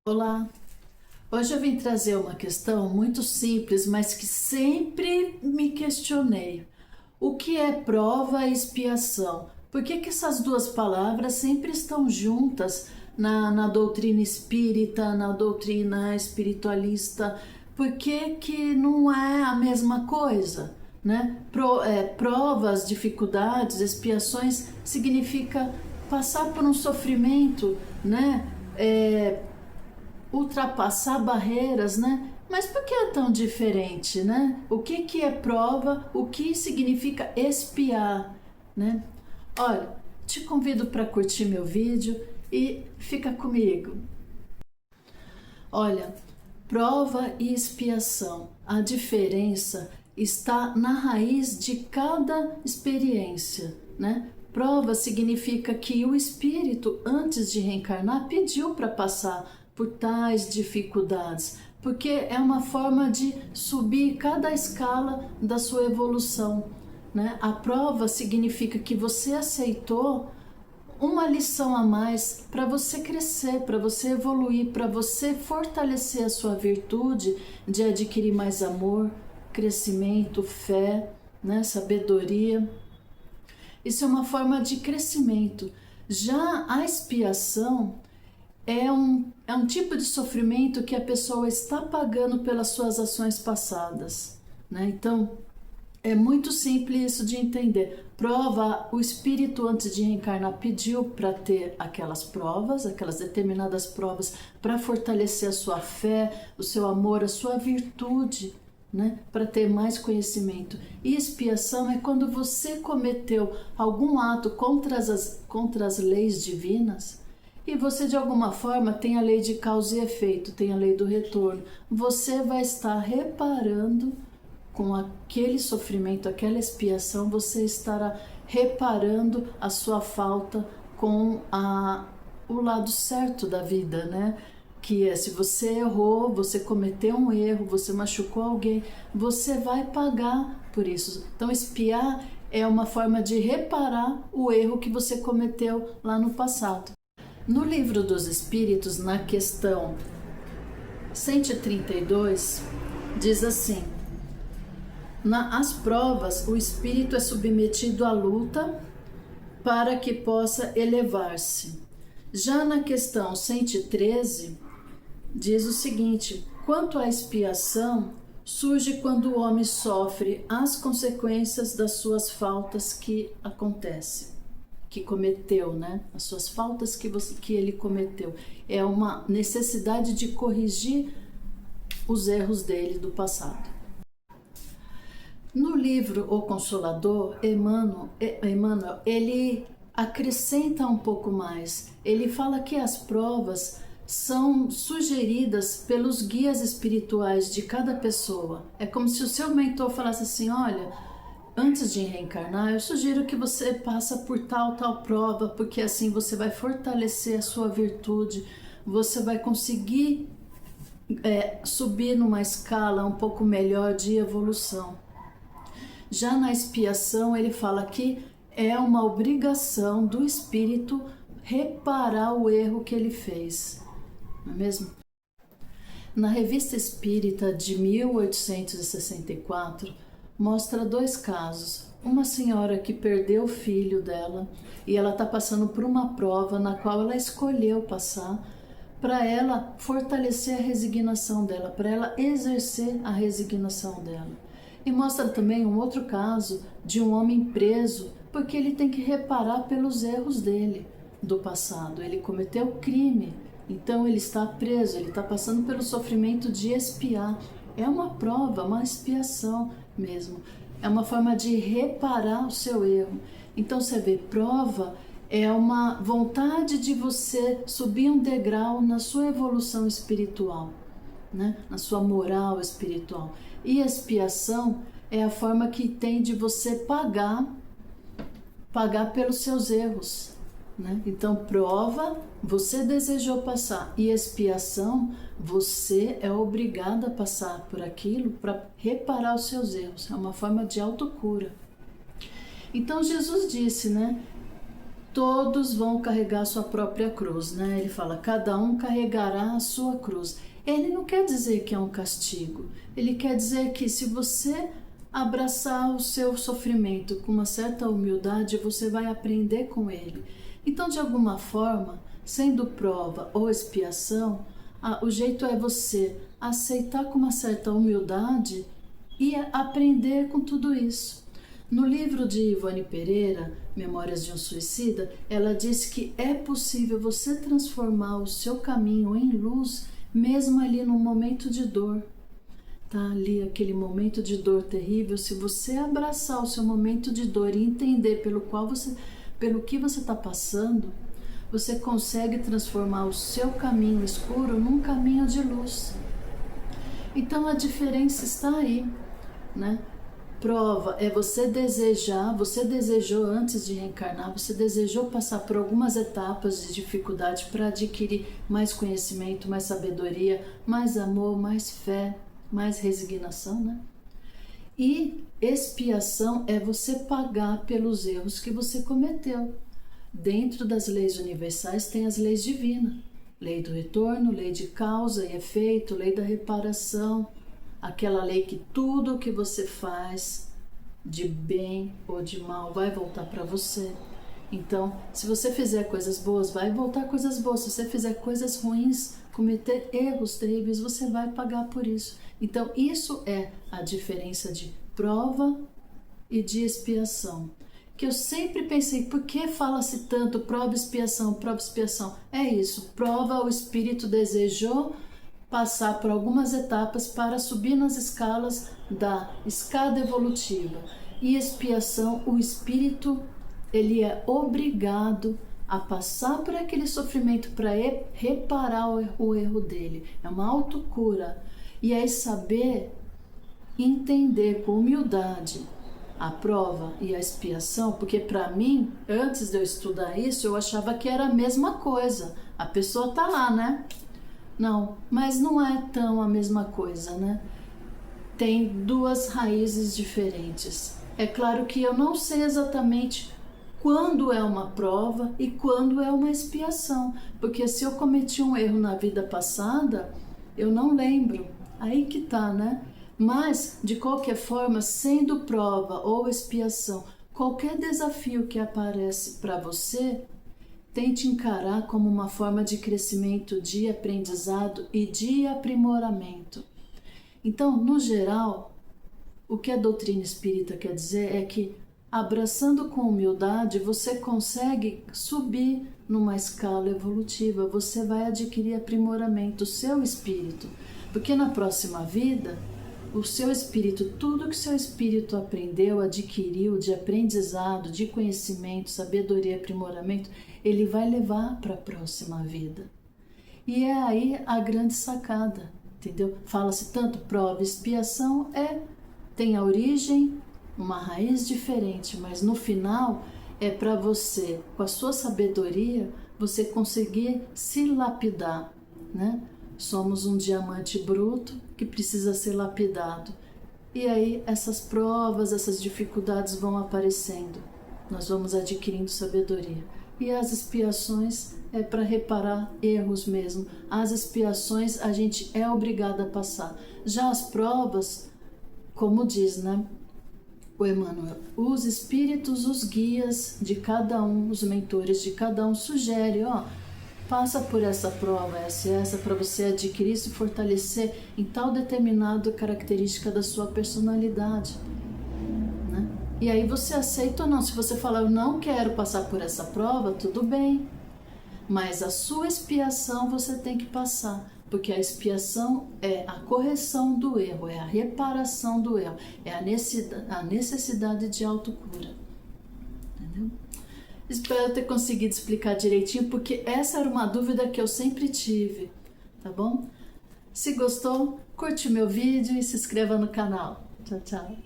Olá, hoje eu vim trazer uma questão muito simples, mas que sempre me questionei. O que é prova e expiação? Por que essas duas palavras sempre estão juntas na doutrina espírita, na doutrina espiritualista? Por que não é a mesma coisa? Né? Provas, dificuldades, expiações significa passar por um sofrimento, né? Ultrapassar barreiras, né? Mas por que é tão diferente, né? O que é prova? O que significa expiar, né? Olha, te convido para curtir meu vídeo e fica comigo. Olha, prova e expiação. A diferença está na raiz de cada experiência, né? Prova significa que o espírito, antes de reencarnar, pediu para passar por tais dificuldades, porque é uma forma de subir cada escala da sua evolução, né? A prova significa que você aceitou uma lição a mais para você crescer, para você evoluir, para você fortalecer a sua virtude de adquirir mais amor, crescimento, fé, né? Sabedoria. Isso é uma forma de crescimento. Já a expiação é um tipo de sofrimento que a pessoa está pagando pelas suas ações passadas, né? Então, é muito simples isso de entender. Prova, o espírito antes de reencarnar pediu para ter aquelas provas, aquelas determinadas provas, para fortalecer a sua fé, o seu amor, a sua virtude, né? Para ter mais conhecimento. E expiação é quando você cometeu algum ato contra as leis divinas, e você de alguma forma tem a lei de causa e efeito, tem a lei do retorno. Você vai estar reparando com aquele sofrimento, aquela expiação, você estará reparando a sua falta com o lado certo da vida, né? Que é, se você errou, você cometeu um erro, você machucou alguém, você vai pagar por isso. Então, expiar é uma forma de reparar o erro que você cometeu lá no passado. No Livro dos Espíritos, na questão 132, diz assim: nas provas, o espírito é submetido à luta para que possa elevar-se. Já na questão 113, diz o seguinte: quanto à expiação, surge quando o homem sofre as consequências das suas faltas que acontecem, que cometeu, né? As suas faltas que ele cometeu. É uma necessidade de corrigir os erros dele do passado. No livro O Consolador, Emmanuel, ele acrescenta um pouco mais. Ele fala que as provas são sugeridas pelos guias espirituais de cada pessoa. É como se o seu mentor falasse assim: olha, antes de reencarnar, eu sugiro que você passe por tal prova, porque assim você vai fortalecer a sua virtude, você vai conseguir subir numa escala um pouco melhor de evolução. Já na expiação, ele fala que é uma obrigação do espírito reparar o erro que ele fez, não é mesmo? Na Revista Espírita de 1864, mostra dois casos. Uma senhora que perdeu o filho dela e ela está passando por uma prova na qual ela escolheu passar para ela fortalecer a resignação dela, para ela exercer a resignação dela. E mostra também um outro caso de um homem preso porque ele tem que reparar pelos erros dele do passado. Ele cometeu crime, então ele está preso, ele está passando pelo sofrimento de expiar. É uma prova, uma expiação mesmo. É uma forma de reparar o seu erro. Então você vê, prova é uma vontade de você subir um degrau na sua evolução espiritual, né? Na sua moral espiritual. E expiação é a forma que tem de você pagar pelos seus erros, né? Então, prova, você desejou passar, e expiação, você é obrigado a passar por aquilo para reparar os seus erros. É uma forma de autocura. Então, Jesus disse, né? todos vão carregar a sua própria cruz, né? Ele fala, cada um carregará a sua cruz. Ele não quer dizer que é um castigo, ele quer dizer que se você abraçar o seu sofrimento com uma certa humildade, você vai aprender com ele. Então, de alguma forma, sendo prova ou expiação, o jeito é você aceitar com uma certa humildade e aprender com tudo isso. No livro de Ivone Pereira, Memórias de um Suicida, ela diz que é possível você transformar o seu caminho em luz, mesmo ali no momento de dor. Tá ali aquele momento de dor terrível, se você abraçar o seu momento de dor e entender pelo que você está passando, você consegue transformar o seu caminho escuro num caminho de luz. Então a diferença está aí, né? Prova é você desejar, você desejou antes de reencarnar, você desejou passar por algumas etapas de dificuldade para adquirir mais conhecimento, mais sabedoria, mais amor, mais fé, mais resignação, né? E expiação é você pagar pelos erros que você cometeu. Dentro das leis universais tem as leis divinas. Lei do retorno, lei de causa e efeito, lei da reparação. Aquela lei que tudo o que você faz, de bem ou de mal, vai voltar para você. Então, se você fizer coisas boas, vai voltar coisas boas. Se você fizer coisas ruins, cometer erros terríveis, você vai pagar por isso. Então, isso é a diferença de prova e de expiação. Que eu sempre pensei, por que fala-se tanto prova e expiação, prova e expiação? É isso, prova o espírito desejou passar por algumas etapas para subir nas escalas da escada evolutiva. E expiação, o espírito, ele é obrigado a passar por aquele sofrimento para reparar o erro dele. É uma autocura. E aí saber entender com humildade a prova e a expiação, porque para mim, antes de eu estudar isso, eu achava que era a mesma coisa. A pessoa tá lá, né? Não, mas não é tão a mesma coisa, né? Tem duas raízes diferentes. É claro que eu não sei exatamente quando é uma prova e quando é uma expiação, porque se eu cometi um erro na vida passada, eu não lembro. Aí que tá, né? Mas, de qualquer forma, sendo prova ou expiação, qualquer desafio que aparece para você, tente encarar como uma forma de crescimento, de aprendizado e de aprimoramento. Então, no geral, o que a doutrina espírita quer dizer é que, abraçando com humildade, você consegue subir numa escala evolutiva, você vai adquirir aprimoramento, o seu espírito. Porque na próxima vida, o seu espírito, tudo que o seu espírito aprendeu, adquiriu de aprendizado, de conhecimento, sabedoria, aprimoramento, ele vai levar para a próxima vida. E é aí a grande sacada, entendeu? Fala-se tanto prova, expiação, tem a origem, uma raiz diferente, mas no final é para você, com a sua sabedoria, você conseguir se lapidar, né? Somos um diamante bruto que precisa ser lapidado. E aí essas provas, essas dificuldades vão aparecendo. Nós vamos adquirindo sabedoria. E as expiações é para reparar erros mesmo. As expiações a gente é obrigado a passar. Já as provas, como diz, né, o Emmanuel, os espíritos, os guias de cada um, os mentores de cada um sugerem, passa por essa prova, essa para você adquirir e se fortalecer em tal determinada característica da sua personalidade, né? E aí você aceita ou não. Se você falar, eu não quero passar por essa prova, tudo bem. Mas a sua expiação você tem que passar, porque a expiação é a correção do erro, é a reparação do erro, é a necessidade de autocura. Entendeu? Espero ter conseguido explicar direitinho, porque essa era uma dúvida que eu sempre tive, tá bom? Se gostou, curte o meu vídeo e se inscreva no canal. Tchau, tchau.